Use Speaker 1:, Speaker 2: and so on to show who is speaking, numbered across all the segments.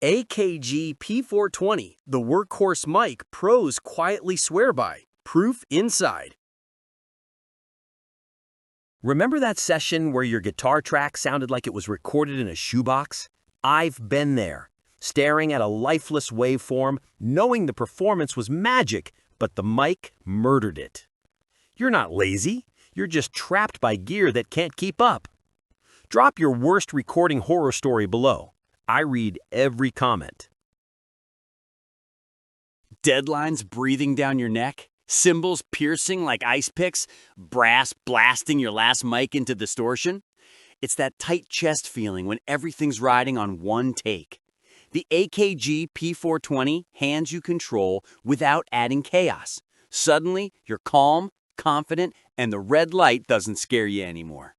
Speaker 1: AKG P420, the workhorse mic pros quietly swear by. Proof inside. Remember that session where your guitar track sounded like it was recorded in a shoebox? I've been there, staring at a lifeless waveform, knowing the performance was magic, but the mic murdered it. You're not lazy, you're just trapped by gear that can't keep up. Drop your worst recording horror story below. I read every comment.
Speaker 2: Deadlines breathing down your neck, cymbals piercing like ice picks, brass blasting your last mic into distortion. It's that tight chest feeling when everything's riding on one take. The AKG P420 hands you control without adding chaos. Suddenly, you're calm, confident, and the red light doesn't scare you anymore.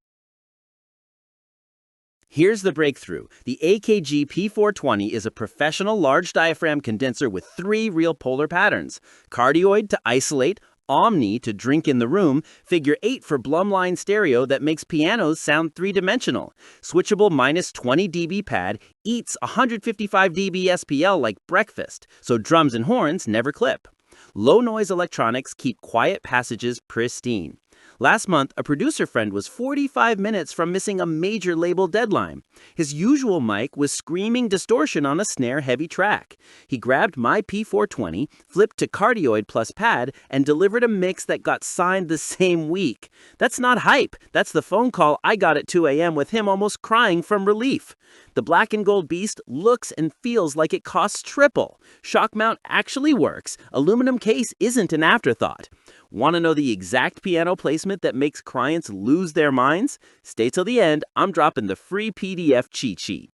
Speaker 1: Here's the breakthrough. The AKG P420 is a professional large diaphragm condenser with 3 real polar patterns: Cardioid to isolate, Omni to drink in the room, figure 8 for Blumlein stereo that makes pianos sound 3-dimensional. Switchable -20 dB pad eats 155 dB SPL like breakfast, so drums and horns never clip. Low noise electronics keep quiet passages pristine. Last month, a producer friend was 45 minutes from missing a major label deadline. His usual mic was screaming distortion on a snare-heavy track. He grabbed my P420, flipped to Cardioid plus pad, and delivered a mix that got signed the same week. That's not hype. That's the phone call I got at 2 a.m. with him almost crying from relief. The black and gold beast looks and feels like it costs triple. Shock mount actually works. Aluminum case isn't an afterthought. Want to know the exact piano placement that makes clients lose their minds? Stay till the end. I'm dropping the free PDF cheat sheet.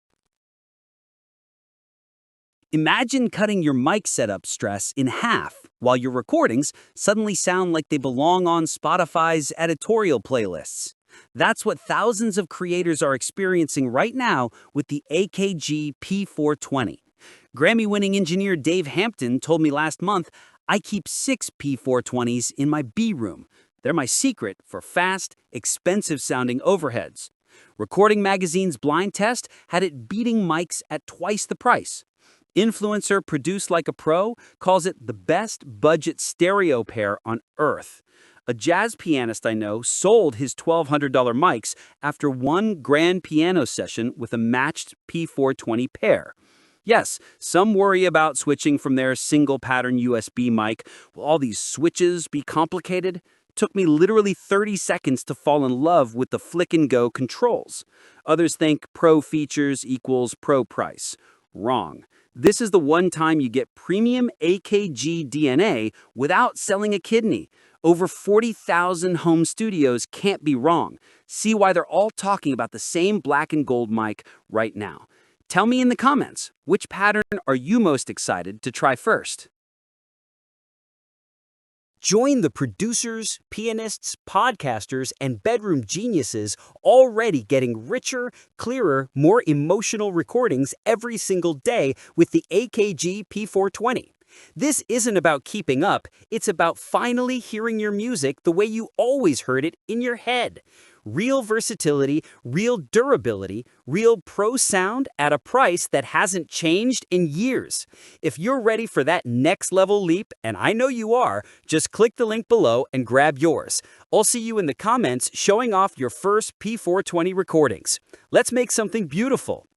Speaker 3: Imagine cutting your mic setup stress in half while your recordings suddenly sound like they belong on Spotify's editorial playlists. That's what thousands of creators are experiencing right now with the AKG P420. Grammy-winning engineer Dave Hampton told me last month, "I keep 6 P420s in my B room. They're my secret for fast, expensive-sounding overheads." Recording Magazine's blind test had it beating mics at twice the price. Influencer Produce Like a Pro calls it the best budget stereo pair on earth. A jazz pianist I know sold his $1,200 mics after one grand piano session with a matched P420 pair. Yes, some worry about switching from their single-pattern USB mic. Will all these switches be complicated? Took me literally 30 seconds to fall in love with the flick-and-go controls. Others think pro features equals pro price. Wrong. This is the one time you get premium AKG DNA without selling a kidney. Over 40,000 home studios can't be wrong. See why they're all talking about the same black and gold mic right now. Tell me in the comments, which pattern are you most excited to try first?
Speaker 4: Join the producers, pianists, podcasters, and bedroom geniuses already getting richer, clearer, more emotional recordings every single day with the AKG P420. This isn't about keeping up, it's about finally hearing your music the way you always heard it in your head. Real versatility, real durability, real pro sound at a price that hasn't changed in years. If you're ready for that next level leap, and I know you are, just click the link below and grab yours. I'll see you in the comments showing off your first P420 recordings. Let's make something beautiful.